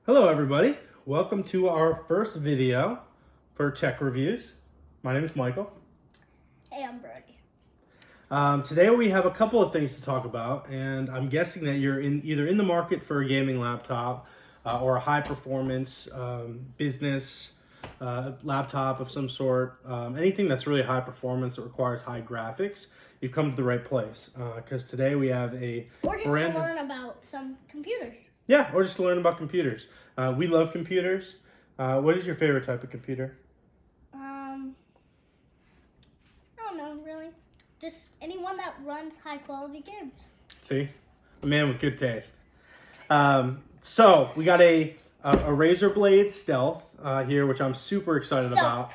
Hello everybody, welcome to our first video for Tech Reviews. My name is Michael. Hey, I'm Brody. Today we have a couple of things to talk about, and I'm guessing that you're either in the market for a gaming laptop or a high performance business laptop of some sort. Anything that's really high performance that requires high graphics, you've come to the right place, because today we have a Or just to learn about some computers. Yeah, or just to learn about computers. We love computers. What is your favorite type of computer? I don't know, really. Just anyone that runs high quality games. See, a man with good taste. So we got a Razer Blade Stealth here, which I'm super excited about.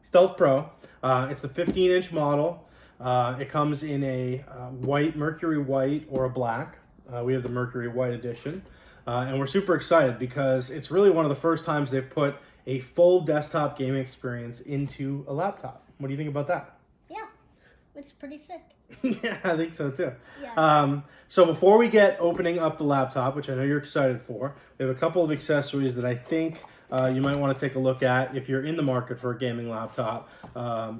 Stealth Pro. It's the 15-inch model. It comes in a white, mercury white, or a black. We have the mercury white edition. And we're super excited because it's really one of the first times they've put a full desktop gaming experience into a laptop. What do you think about that? Yeah, it's pretty sick. Yeah, I think so too. Yeah. So before we get opening up the laptop, which I know you're excited for, we have a couple of accessories that I think you might want to take a look at if you're in the market for a gaming laptop.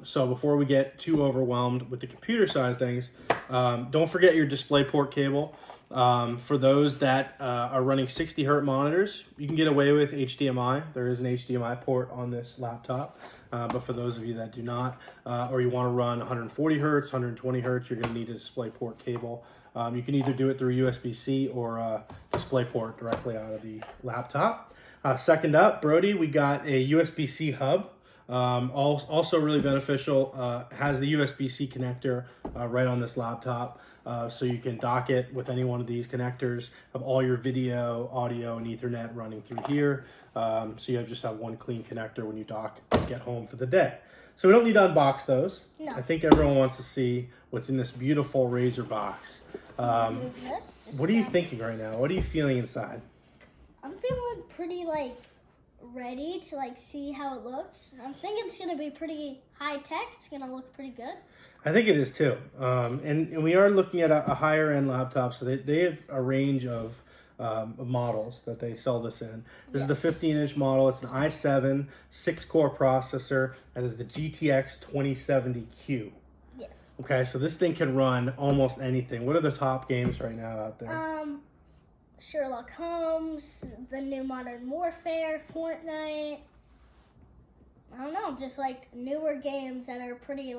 So before we get too overwhelmed with the computer side of things, don't forget your DisplayPort cable. For those that are running 60 Hz monitors, you can get away with HDMI. There is an HDMI port on this laptop. But for those of you that do not, or you want to run 140 Hz, 120 Hz, you're going to need a DisplayPort cable. You can either do it through USB-C or DisplayPort directly out of the laptop. Second up, Brody, we got a USB-C hub. Also really beneficial, has the USB-C connector right on this laptop, so you can dock it with any one of these connectors, have all your video, audio, and Ethernet running through here, so you just have one clean connector when you dock and get home for the day. So we don't need to unbox those. No. I think everyone wants to see what's in this beautiful Razer box. What are you thinking right now? What are you feeling inside? I'm feeling pretty, ready to, see how it looks. I'm thinking it's going to be pretty high-tech. It's going to look pretty good. I think it is too. And we are looking at a higher end laptop, so they have a range of models that they sell this in. This is the 15-inch model. It's an i7 6-core processor. That is the GTX 2070Q. Yes. Okay, so this thing can run almost anything. What are the top games right now out there? Sherlock Holmes, the new Modern Warfare, Fortnite. I don't know, just newer games that are pretty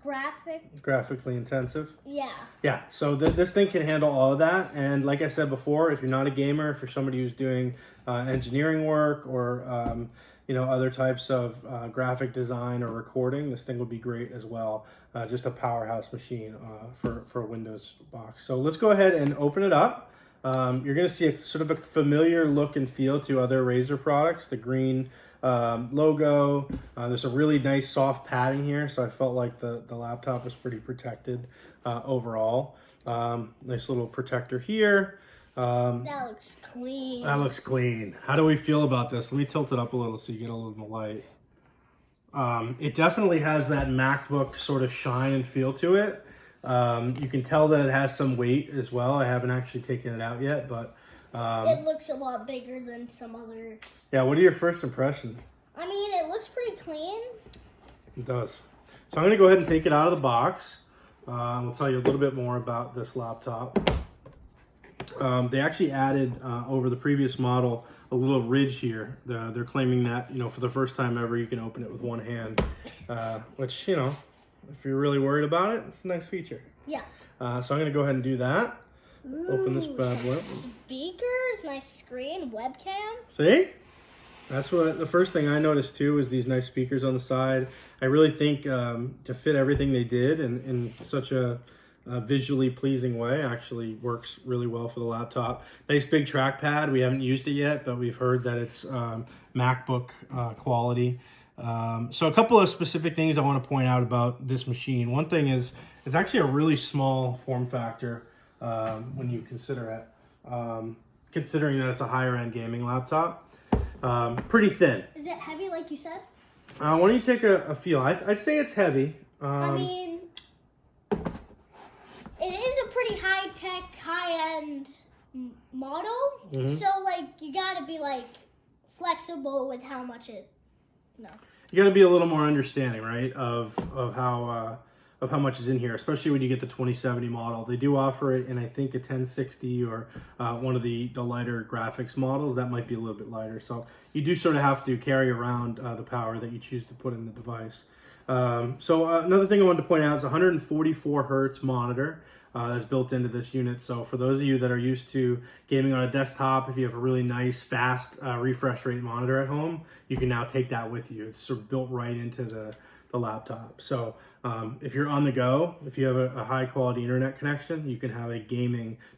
Graphically intensive. Yeah. Yeah, so this thing can handle all of that. And like I said before, if you're not a gamer, if you're somebody who's doing engineering work or other types of graphic design or recording, this thing would be great as well. Just a powerhouse machine for a Windows box. So let's go ahead and open it up. You're going to see a sort of a familiar look and feel to other Razer products. The green logo. There's a really nice soft padding here, so I felt like the laptop was pretty protected overall. Nice little protector here. That looks clean. That looks clean. How do we feel about this? Let me tilt it up a little so you get a little of the light. It definitely has that MacBook sort of shine and feel to it. You can tell that it has some weight as well. I haven't actually taken it out yet, but it looks a lot bigger than some other. Yeah, what are your first impressions? I mean, it looks pretty clean. It does. So I'm going to go ahead and take it out of the box. We'll tell you a little bit more about this laptop. They actually added, over the previous model, a little ridge here. They're claiming that, for the first time ever, you can open it with one hand, which, if you're really worried about it, it's a nice feature. Yeah. So I'm going to go ahead and do that. Open this bad boy. Speakers, nice screen, webcam. See? That's what the first thing I noticed too is these nice speakers on the side. I really think to fit everything they did in such a visually pleasing way actually works really well for the laptop. Nice big trackpad. We haven't used it yet, but we've heard that it's MacBook quality. So a couple of specific things I want to point out about this machine. One thing is it's actually a really small form factor when you consider it, considering that it's a higher end gaming laptop. Pretty thin. Is it heavy like you said? Why don't you take a feel? I'd say it's heavy. I mean, it is a pretty high-tech, high-end model. Mhm. So like you gotta be like flexible with how much it. No. You got to be a little more understanding, right, of how much is in here, especially when you get the 2070 model. They do offer it in, I think, a 1060 or one of the lighter graphics models. That might be a little bit lighter. So you do sort of have to carry around the power that you choose to put in the device. So another thing I wanted to point out is a 144 hertz monitor. That's built into this unit. So for those of you that are used to gaming on a desktop, if you have a really nice, fast refresh rate monitor at home, you can now take that with you. It's sort of built right into the laptop. So if you're on the go, if you have a high quality internet connection, you can have a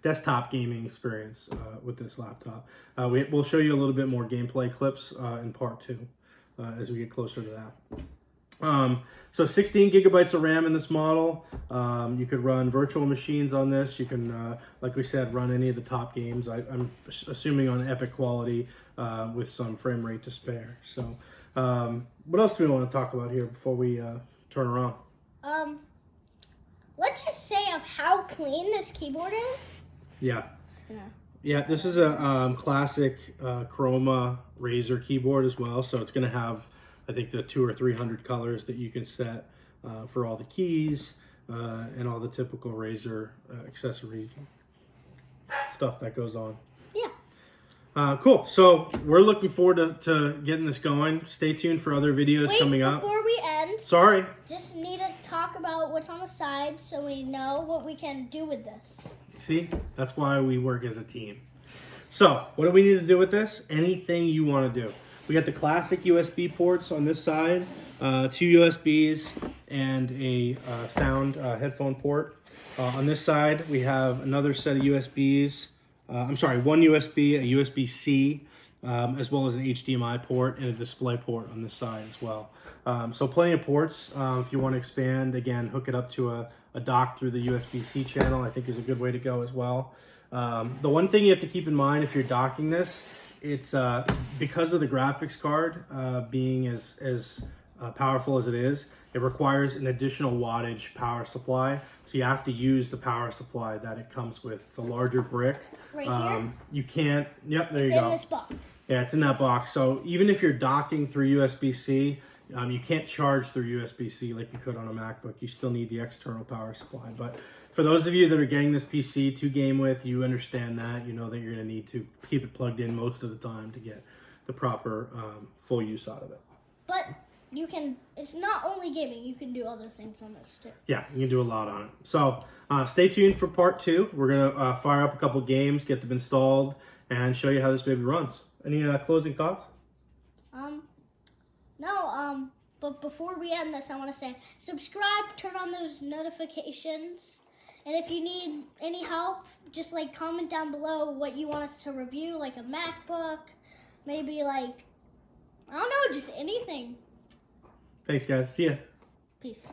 desktop gaming experience with this laptop. We'll show you a little bit more gameplay clips in part 2 as we get closer to that. So 16 gigabytes of RAM in this model. You could run virtual machines on this. You can, like we said, run any of the top games. I'm assuming on epic quality with some frame rate to spare. So what else do we want to talk about here before we turn around? Let's just say of how clean this keyboard is. Yeah. Yeah, this is a classic Chroma Razer keyboard as well. So it's going to have, I think, the 200 or 300 colors that you can set for all the keys and all the typical Razer accessory stuff that goes on. Yeah. Cool. So we're looking forward to getting this going. Stay tuned for other videos coming up. Before we end, Sorry. just need to talk about what's on the side so we know what we can do with this. See, that's why we work as a team. So what do we need to do with this? Anything you want to do. We got the classic USB ports on this side, 2 USBs, and a sound headphone port. On this side, we have another set of USBs. One USB, a USB-C, as well as an HDMI port and a display port on this side as well. So plenty of ports. If you want to expand, again, hook it up to a dock through the USB-C channel, I think is a good way to go as well. The one thing you have to keep in mind if you're docking this, it's because of the graphics card being as powerful as it is, it requires an additional wattage power supply. So you have to use the power supply that it comes with. It's a larger brick. Right here? You can't, yep, there It's you go. in this box. Yeah, it's in that box. So even if you're docking through USB-C, you can't charge through USB-C like you could on a MacBook. You still need the external power supply. But for those of you that are getting this PC to game with, you understand that. You know that you're going to need to keep it plugged in most of the time to get the proper full use out of it. But you can, it's not only gaming, you can do other things on this too. Yeah, you can do a lot on it. So stay tuned for part 2. We're going to fire up a couple games, get them installed, and show you how this baby runs. Any closing thoughts? No, but before we end this, I want to say subscribe, turn on those notifications, and if you need any help, just like comment down below what you want us to review, like a MacBook, maybe like, I don't know, just anything. Thanks, guys. See ya. Peace.